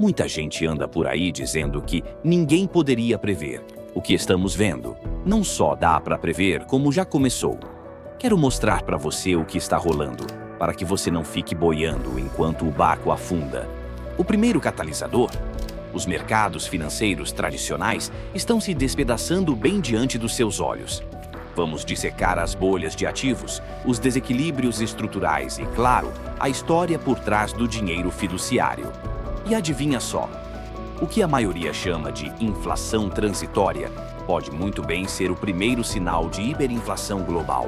Muita gente anda por aí dizendo que ninguém poderia prever. O que estamos vendo não só dá para prever, como já começou. Quero mostrar para você o que está rolando, para que você não fique boiando enquanto o barco afunda. O primeiro catalisador: os mercados financeiros tradicionais estão se despedaçando bem diante dos seus olhos. Vamos dissecar as bolhas de ativos, os desequilíbrios estruturais e, claro, a história por trás do dinheiro fiduciário. E adivinha só, o que a maioria chama de inflação transitória pode muito bem ser o primeiro sinal de hiperinflação global.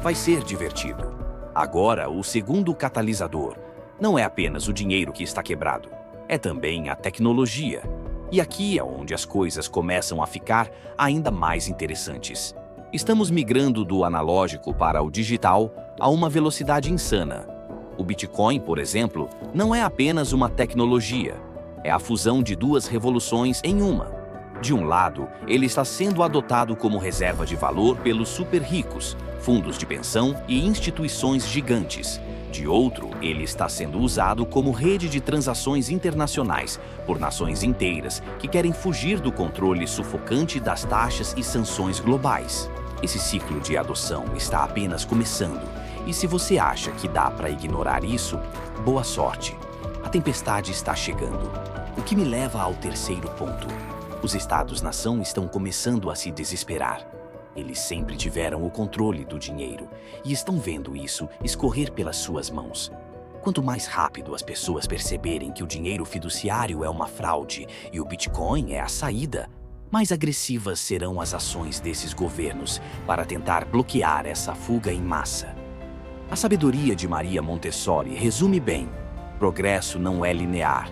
Vai ser divertido. Agora, o segundo catalisador não é apenas o dinheiro que está quebrado, é também a tecnologia. E aqui é onde as coisas começam a ficar ainda mais interessantes. Estamos migrando do analógico para o digital a uma velocidade insana. O Bitcoin, por exemplo, não é apenas uma tecnologia, é a fusão de duas revoluções em uma. De um lado, ele está sendo adotado como reserva de valor pelos super ricos, fundos de pensão e instituições gigantes. De outro, ele está sendo usado como rede de transações internacionais por nações inteiras que querem fugir do controle sufocante das taxas e sanções globais. Esse ciclo de adoção está apenas começando, e se você acha que dá para ignorar isso, boa sorte. A tempestade está chegando. O que me leva ao terceiro ponto. Os Estados-nação estão começando a se desesperar. Eles sempre tiveram o controle do dinheiro e estão vendo isso escorrer pelas suas mãos. Quanto mais rápido as pessoas perceberem que o dinheiro fiduciário é uma fraude e o Bitcoin é a saída, mais agressivas serão as ações desses governos para tentar bloquear essa fuga em massa. A sabedoria de Maria Montessori resume bem: progresso não é linear.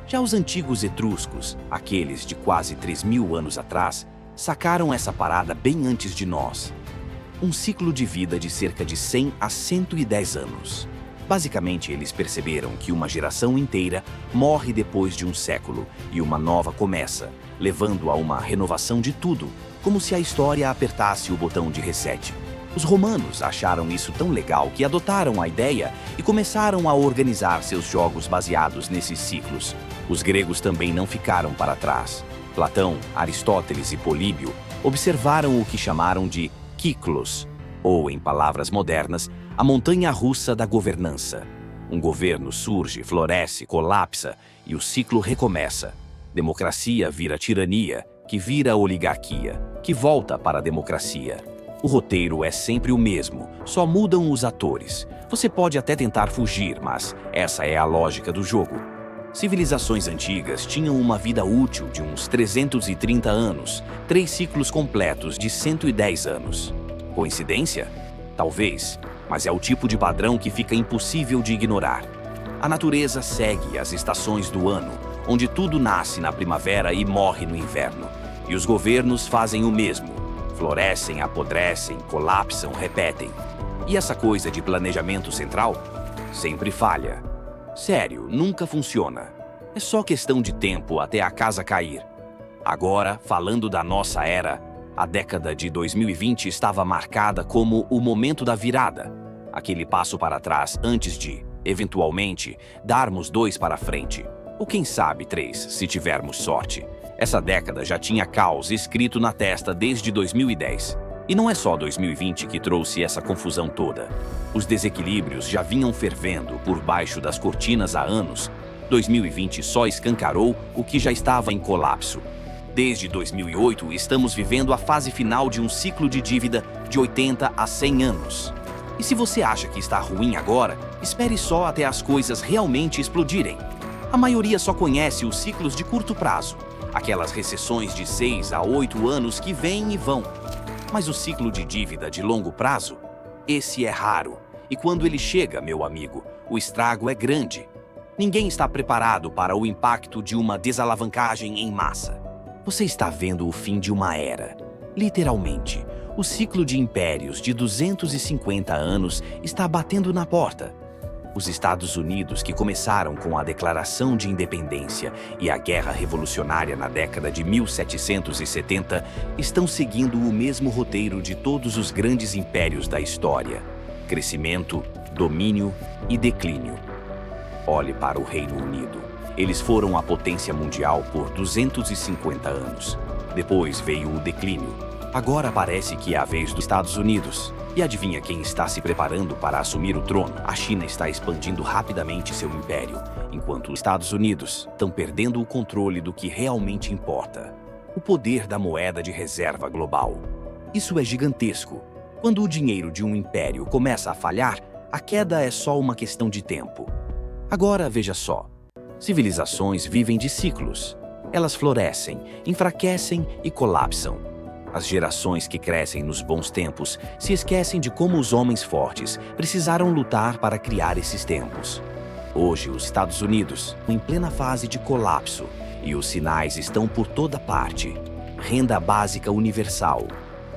Já os antigos etruscos, aqueles de quase 3.000 anos atrás, sacaram essa parada bem antes de nós. Um ciclo de vida de cerca de 100 a 110 anos. Basicamente, eles perceberam que uma geração inteira morre depois de um século e uma nova começa, levando a uma renovação de tudo, como se a história apertasse o botão de reset. Os romanos acharam isso tão legal que adotaram a ideia e começaram a organizar seus jogos baseados nesses ciclos. Os gregos também não ficaram para trás. Platão, Aristóteles e Políbio observaram o que chamaram de ciclos, ou, em palavras modernas, a montanha-russa da governança. Um governo surge, floresce, colapsa e o ciclo recomeça. Democracia vira tirania, que vira oligarquia, que volta para a democracia. O roteiro é sempre o mesmo, só mudam os atores. Você pode até tentar fugir, mas essa é a lógica do jogo. Civilizações antigas tinham uma vida útil de uns 330 anos, 3 ciclos completos de 110 anos. Coincidência? Talvez, mas é o tipo de padrão que fica impossível de ignorar. A natureza segue as estações do ano, onde tudo nasce na primavera e morre no inverno. E os governos fazem o mesmo. Florescem, apodrecem, colapsam, repetem. E essa coisa de planejamento central sempre falha. Sério, nunca funciona. É só questão de tempo até a casa cair. Agora, falando da nossa era, a década de 2020 estava marcada como o momento da virada. Aquele passo para trás antes de, eventualmente, darmos 2 para frente. Ou quem sabe 3, se tivermos sorte. Essa década já tinha caos escrito na testa desde 2010. E não é só 2020 que trouxe essa confusão toda. Os desequilíbrios já vinham fervendo por baixo das cortinas há anos. 2020 só escancarou o que já estava em colapso. Desde 2008, estamos vivendo a fase final de um ciclo de dívida de 80 a 100 anos. E se você acha que está ruim agora, espere só até as coisas realmente explodirem. A maioria só conhece os ciclos de curto prazo, aquelas recessões de 6 a 8 anos que vêm e vão. Mas o ciclo de dívida de longo prazo, esse é raro. E quando ele chega, meu amigo, o estrago é grande. Ninguém está preparado para o impacto de uma desalavancagem em massa. Você está vendo o fim de uma era. Literalmente, o ciclo de impérios de 250 anos está batendo na porta. Os Estados Unidos, que começaram com a Declaração de Independência e a Guerra Revolucionária na década de 1770, estão seguindo o mesmo roteiro de todos os grandes impérios da história: crescimento, domínio e declínio. Olhe para o Reino Unido. Eles foram a potência mundial por 250 anos. Depois veio o declínio. Agora parece que é a vez dos Estados Unidos. E adivinha quem está se preparando para assumir o trono? A China está expandindo rapidamente seu império, enquanto os Estados Unidos estão perdendo o controle do que realmente importa: o poder da moeda de reserva global. Isso é gigantesco. Quando o dinheiro de um império começa a falhar, a queda é só uma questão de tempo. Agora veja só. Civilizações vivem de ciclos. Elas florescem, enfraquecem e colapsam. As gerações que crescem nos bons tempos se esquecem de como os homens fortes precisaram lutar para criar esses tempos. Hoje, os Estados Unidos, em plena fase de colapso, e os sinais estão por toda parte. Renda básica universal,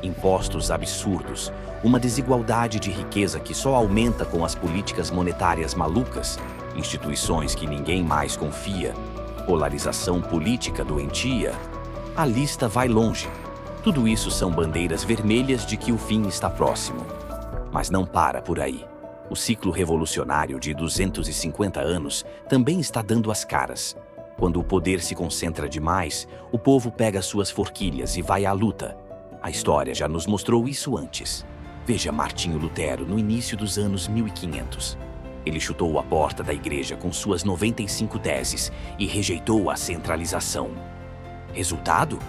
impostos absurdos, uma desigualdade de riqueza que só aumenta com as políticas monetárias malucas, instituições que ninguém mais confia, polarização política doentia. A lista vai longe. Tudo isso são bandeiras vermelhas de que o fim está próximo. Mas não para por aí. O ciclo revolucionário de 250 anos também está dando as caras. Quando o poder se concentra demais, o povo pega suas forquilhas e vai à luta. A história já nos mostrou isso antes. Veja Martinho Lutero no início dos anos 1500. Ele chutou a porta da igreja com suas 95 teses e rejeitou a centralização. Resultado?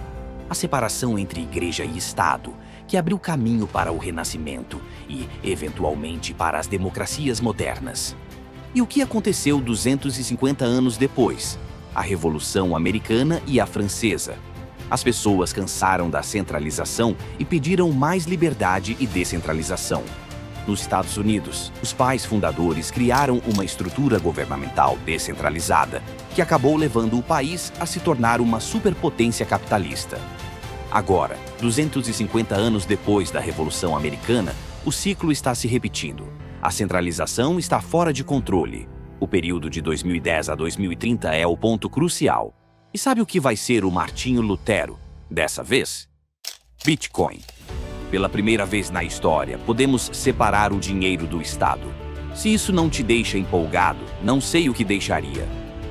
A separação entre igreja e Estado, que abriu caminho para o Renascimento e, eventualmente, para as democracias modernas. E o que aconteceu 250 anos depois? A Revolução Americana e a Francesa. As pessoas cansaram da centralização e pediram mais liberdade e descentralização. Nos Estados Unidos, os pais fundadores criaram uma estrutura governamental descentralizada, que acabou levando o país a se tornar uma superpotência capitalista. Agora, 250 anos depois da Revolução Americana, o ciclo está se repetindo. A centralização está fora de controle. O período de 2010 a 2030 é o ponto crucial. E sabe o que vai ser o Martinho Lutero dessa vez? Bitcoin. Pela primeira vez na história, podemos separar o dinheiro do Estado. Se isso não te deixa empolgado, não sei o que deixaria.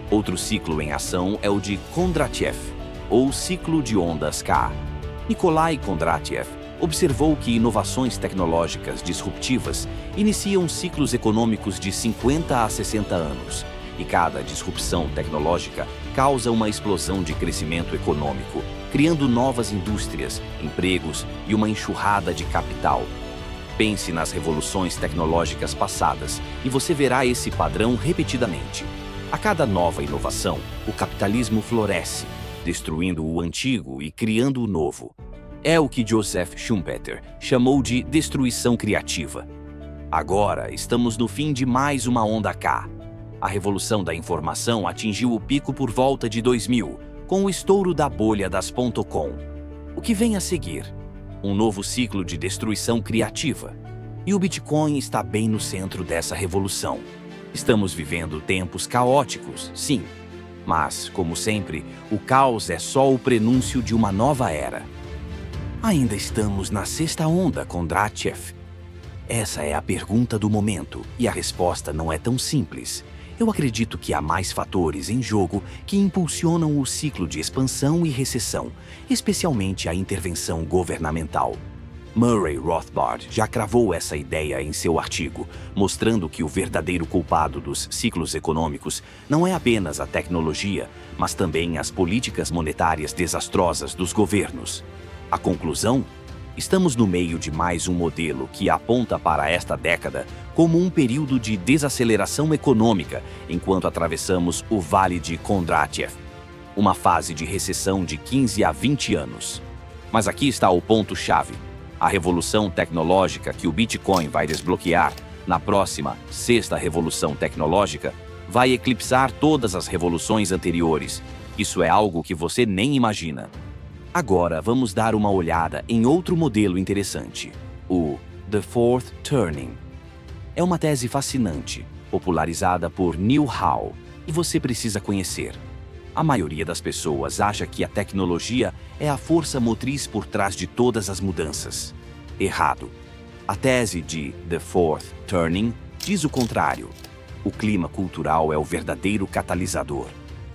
Outro ciclo em ação é o de Kondratiev, ou ciclo de ondas K. Nikolai Kondratiev observou que inovações tecnológicas disruptivas iniciam ciclos econômicos de 50 a 60 anos, e cada disrupção tecnológica causa uma explosão de crescimento econômico, criando novas indústrias, empregos e uma enxurrada de capital. Pense nas revoluções tecnológicas passadas e você verá esse padrão repetidamente. A cada nova inovação, o capitalismo floresce, destruindo o antigo e criando o novo. É o que Joseph Schumpeter chamou de destruição criativa. Agora estamos no fim de mais uma onda K. A revolução da informação atingiu o pico por volta de 2000, com o estouro da bolha das .com. O que vem a seguir? Um novo ciclo de destruição criativa. E o Bitcoin está bem no centro dessa revolução. Estamos vivendo tempos caóticos, sim. Mas, como sempre, o caos é só o prenúncio de uma nova era. Ainda estamos na sexta onda, Kondratiev? Essa é a pergunta do momento, e a resposta não é tão simples. Eu acredito que há mais fatores em jogo que impulsionam o ciclo de expansão e recessão, especialmente a intervenção governamental. Murray Rothbard já cravou essa ideia em seu artigo, mostrando que o verdadeiro culpado dos ciclos econômicos não é apenas a tecnologia, mas também as políticas monetárias desastrosas dos governos. A conclusão? Estamos no meio de mais um modelo que aponta para esta década como um período de desaceleração econômica enquanto atravessamos o Vale de Kondratiev, uma fase de recessão de 15 a 20 anos. Mas aqui está o ponto-chave. A revolução tecnológica que o Bitcoin vai desbloquear na próxima sexta revolução tecnológica vai eclipsar todas as revoluções anteriores. Isso é algo que você nem imagina. Agora vamos dar uma olhada em outro modelo interessante, o The Fourth Turning. É uma tese fascinante, popularizada por Neil Howe, e você precisa conhecer. A maioria das pessoas acha que a tecnologia é a força motriz por trás de todas as mudanças. Errado. A tese de The Fourth Turning diz o contrário. O clima cultural é o verdadeiro catalisador.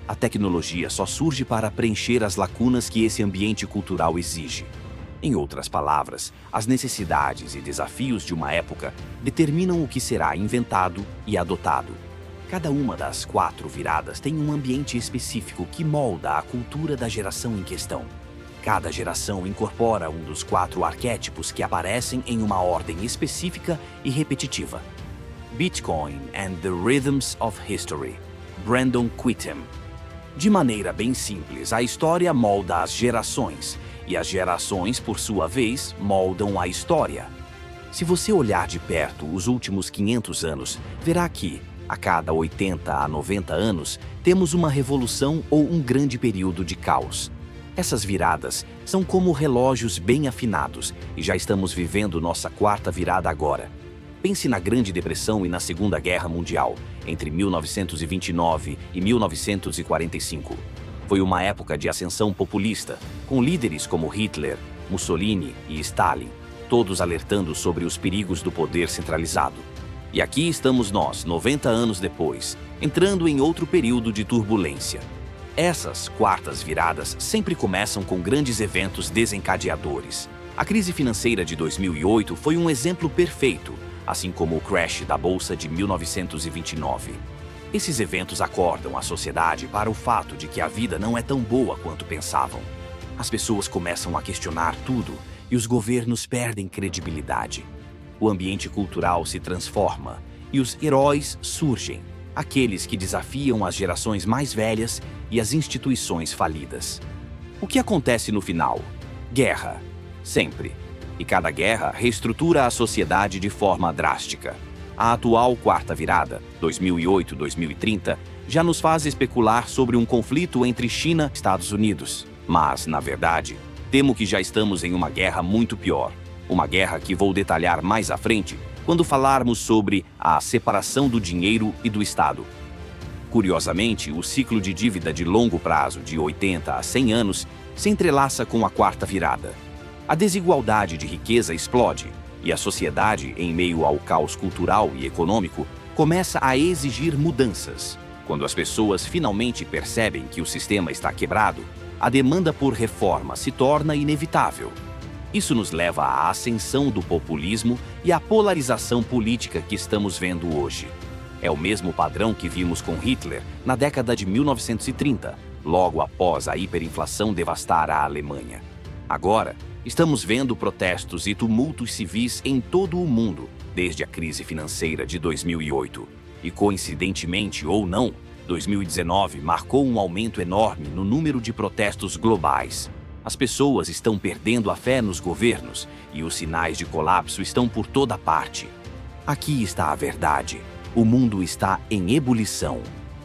A tecnologia só surge para preencher as lacunas que esse ambiente cultural exige. Em outras palavras, as necessidades e desafios de uma época determinam o que será inventado e adotado. Cada uma das 4 viradas tem um ambiente específico que molda a cultura da geração em questão. Cada geração incorpora um dos 4 arquétipos que aparecem em uma ordem específica e repetitiva. Bitcoin and the Rhythms of History, Brandon Quittem. De maneira bem simples, a história molda as gerações, e as gerações, por sua vez, moldam a história. Se você olhar de perto os últimos 500 anos, verá que, a cada 80 a 90 anos, temos uma revolução ou um grande período de caos. Essas viradas são como relógios bem afinados e já estamos vivendo nossa 4ª virada agora. Pense na Grande Depressão e na Segunda Guerra Mundial, entre 1929 e 1945. Foi uma época de ascensão populista, com líderes como Hitler, Mussolini e Stalin, todos alertando sobre os perigos do poder centralizado. E aqui estamos nós, 90 anos depois, entrando em outro período de turbulência. Essas 4º viradas sempre começam com grandes eventos desencadeadores. A crise financeira de 2008 foi um exemplo perfeito, assim como o crash da Bolsa de 1929. Esses eventos acordam a sociedade para o fato de que a vida não é tão boa quanto pensavam. As pessoas começam a questionar tudo e os governos perdem credibilidade. O ambiente cultural se transforma e os heróis surgem, aqueles que desafiam as gerações mais velhas e as instituições falidas. O que acontece no final? Guerra. Sempre. E cada guerra reestrutura a sociedade de forma drástica. A atual 4ª virada, 2008-2030, já nos faz especular sobre um conflito entre China e Estados Unidos. Mas, na verdade, temo que já estamos em uma guerra muito pior. Uma guerra que vou detalhar mais à frente, quando falarmos sobre a separação do dinheiro e do Estado. Curiosamente, o ciclo de dívida de longo prazo, de 80 a 100 anos, se entrelaça com a 4ª virada. A desigualdade de riqueza explode, e a sociedade, em meio ao caos cultural e econômico, começa a exigir mudanças. Quando as pessoas finalmente percebem que o sistema está quebrado, a demanda por reforma se torna inevitável. Isso nos leva à ascensão do populismo e à polarização política que estamos vendo hoje. É o mesmo padrão que vimos com Hitler na década de 1930, logo após a hiperinflação devastar a Alemanha. Agora, estamos vendo protestos e tumultos civis em todo o mundo, desde a crise financeira de 2008. E coincidentemente ou não, 2019 marcou um aumento enorme no número de protestos globais. As pessoas estão perdendo a fé nos governos e os sinais de colapso estão por toda parte. Aqui está a verdade. O mundo está em ebulição.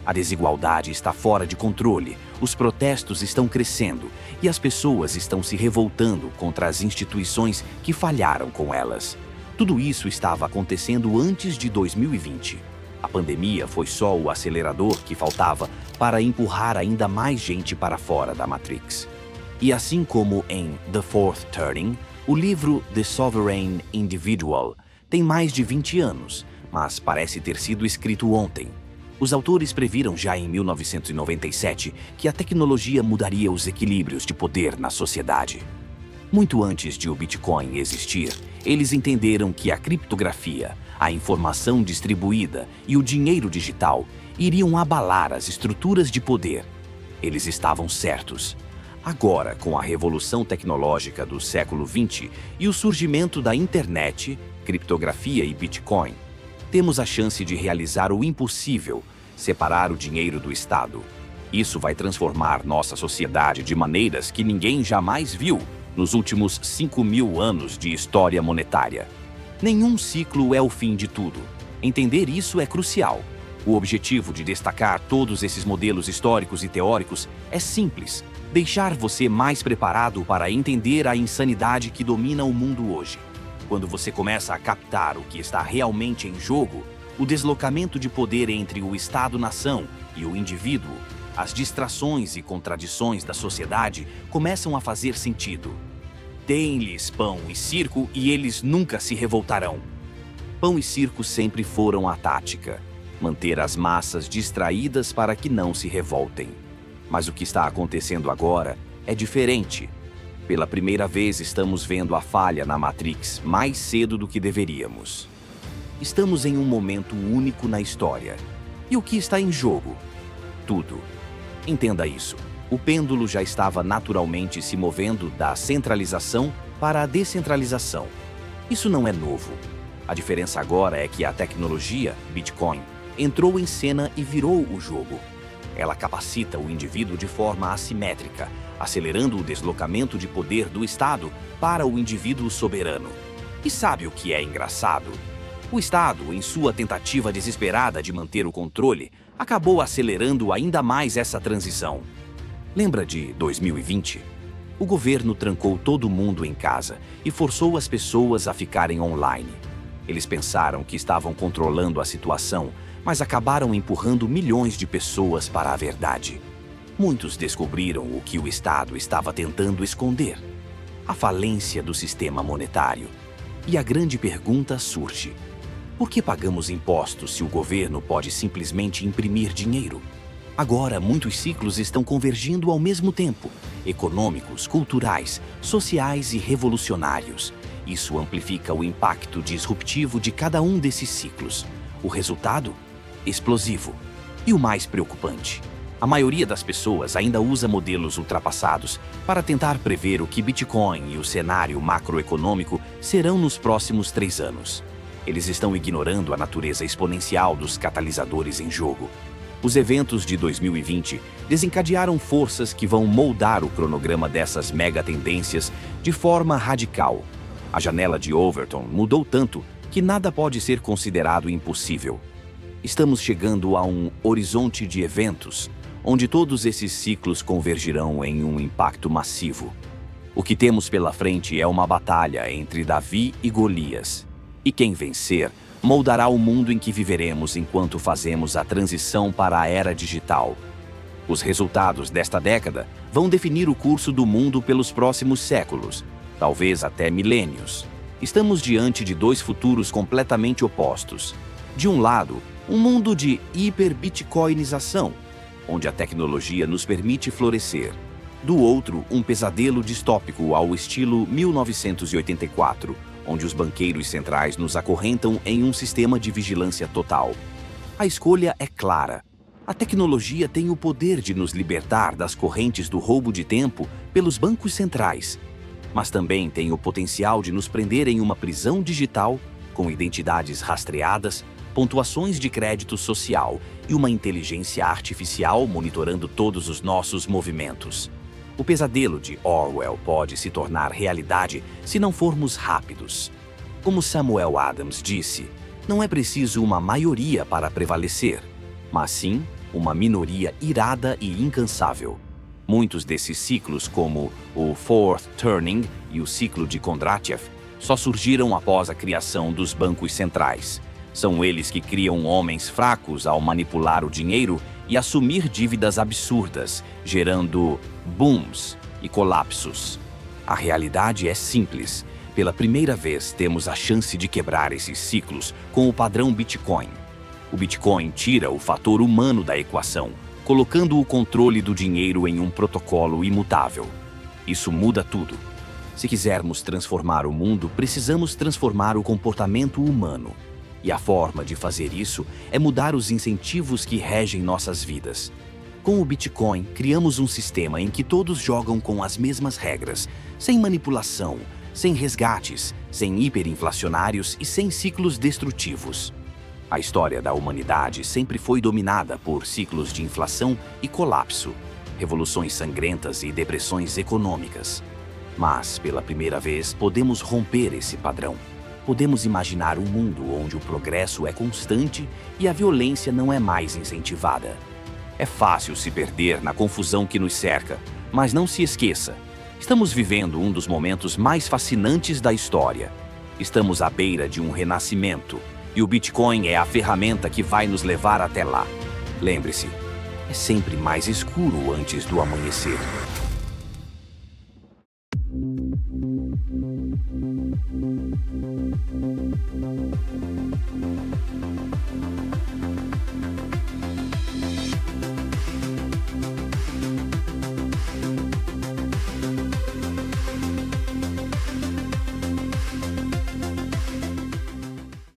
A desigualdade está fora de controle, os protestos estão crescendo e as pessoas estão se revoltando contra as instituições que falharam com elas. Tudo isso estava acontecendo antes de 2020. A pandemia foi só o acelerador que faltava para empurrar ainda mais gente para fora da Matrix. E assim como em The Fourth Turning, o livro The Sovereign Individual tem mais de 20 anos, mas parece ter sido escrito ontem. Os autores previram já em 1997 que a tecnologia mudaria os equilíbrios de poder na sociedade. Muito antes de o Bitcoin existir, eles entenderam que a criptografia, a informação distribuída e o dinheiro digital iriam abalar as estruturas de poder. Eles estavam certos. Agora, com a revolução tecnológica do século XX e o surgimento da internet, criptografia e Bitcoin, temos a chance de realizar o impossível, separar o dinheiro do Estado. Isso vai transformar nossa sociedade de maneiras que ninguém jamais viu nos últimos 5.000 anos de história monetária. Nenhum ciclo é o fim de tudo. Entender isso é crucial. O objetivo de destacar todos esses modelos históricos e teóricos é simples: deixar você mais preparado para entender a insanidade que domina o mundo hoje. Quando você começa a captar o que está realmente em jogo, o deslocamento de poder entre o Estado-nação e o indivíduo, as distrações e contradições da sociedade começam a fazer sentido. Deem-lhes pão e circo e eles nunca se revoltarão. Pão e circo sempre foram a tática: manter as massas distraídas para que não se revoltem. Mas o que está acontecendo agora é diferente. Pela primeira vez estamos vendo a falha na Matrix mais cedo do que deveríamos. Estamos em um momento único na história. E o que está em jogo? Tudo. Entenda isso. O pêndulo já estava naturalmente se movendo da centralização para a descentralização. Isso não é novo. A diferença agora é que a tecnologia, Bitcoin, entrou em cena e virou o jogo. Ela capacita o indivíduo de forma assimétrica, acelerando o deslocamento de poder do Estado para o indivíduo soberano. E sabe o que é engraçado? O Estado, em sua tentativa desesperada de manter o controle, acabou acelerando ainda mais essa transição. Lembra de 2020? O governo trancou todo mundo em casa e forçou as pessoas a ficarem online. Eles pensaram que estavam controlando a situação, mas acabaram empurrando milhões de pessoas para a verdade. Muitos descobriram o que o Estado estava tentando esconder: a falência do sistema monetário. E a grande pergunta surge: por que pagamos impostos se o governo pode simplesmente imprimir dinheiro? Agora, muitos ciclos estão convergindo ao mesmo tempo: econômicos, culturais, sociais e revolucionários. Isso amplifica o impacto disruptivo de cada um desses ciclos. O resultado? Explosivo. E o mais preocupante: a maioria das pessoas ainda usa modelos ultrapassados para tentar prever o que Bitcoin e o cenário macroeconômico serão nos próximos 3 anos. Eles estão ignorando a natureza exponencial dos catalisadores em jogo. Os eventos de 2020 desencadearam forças que vão moldar o cronograma dessas mega tendências de forma radical. A janela de Overton mudou tanto que nada pode ser considerado impossível. Estamos chegando a um horizonte de eventos onde todos esses ciclos convergirão em um impacto massivo. O que temos pela frente é uma batalha entre Davi e Golias. E quem vencer moldará o mundo em que viveremos enquanto fazemos a transição para a era digital. Os resultados desta década vão definir o curso do mundo pelos próximos séculos, talvez até milênios. Estamos diante de 2 futuros completamente opostos. De um lado, um mundo de hiperbitcoinização, onde a tecnologia nos permite florescer. Do outro, um pesadelo distópico ao estilo 1984, onde os banqueiros centrais nos acorrentam em um sistema de vigilância total. A escolha é clara. A tecnologia tem o poder de nos libertar das correntes do roubo de tempo pelos bancos centrais, mas também tem o potencial de nos prender em uma prisão digital com identidades rastreadas, pontuações de crédito social e uma inteligência artificial monitorando todos os nossos movimentos. O pesadelo de Orwell pode se tornar realidade se não formos rápidos. Como Samuel Adams disse, não é preciso uma maioria para prevalecer, mas sim uma minoria irada e incansável. Muitos desses ciclos, como o Fourth Turning e o ciclo de Kondratiev, só surgiram após a criação dos bancos centrais. São eles que criam homens fracos ao manipular o dinheiro e assumir dívidas absurdas, gerando booms e colapsos. A realidade é simples. Pela primeira vez, temos a chance de quebrar esses ciclos com o padrão Bitcoin. O Bitcoin tira o fator humano da equação, colocando o controle do dinheiro em um protocolo imutável. Isso muda tudo. Se quisermos transformar o mundo, precisamos transformar o comportamento humano. E a forma de fazer isso é mudar os incentivos que regem nossas vidas. Com o Bitcoin, criamos um sistema em que todos jogam com as mesmas regras, sem manipulação, sem resgates, sem hiperinflacionários e sem ciclos destrutivos. A história da humanidade sempre foi dominada por ciclos de inflação e colapso, revoluções sangrentas e depressões econômicas. Mas, pela primeira vez, podemos romper esse padrão. Podemos imaginar um mundo onde o progresso é constante e a violência não é mais incentivada. É fácil se perder na confusão que nos cerca, mas não se esqueça: estamos vivendo um dos momentos mais fascinantes da história. Estamos à beira de um renascimento, e o Bitcoin é a ferramenta que vai nos levar até lá. Lembre-se, é sempre mais escuro antes do amanhecer.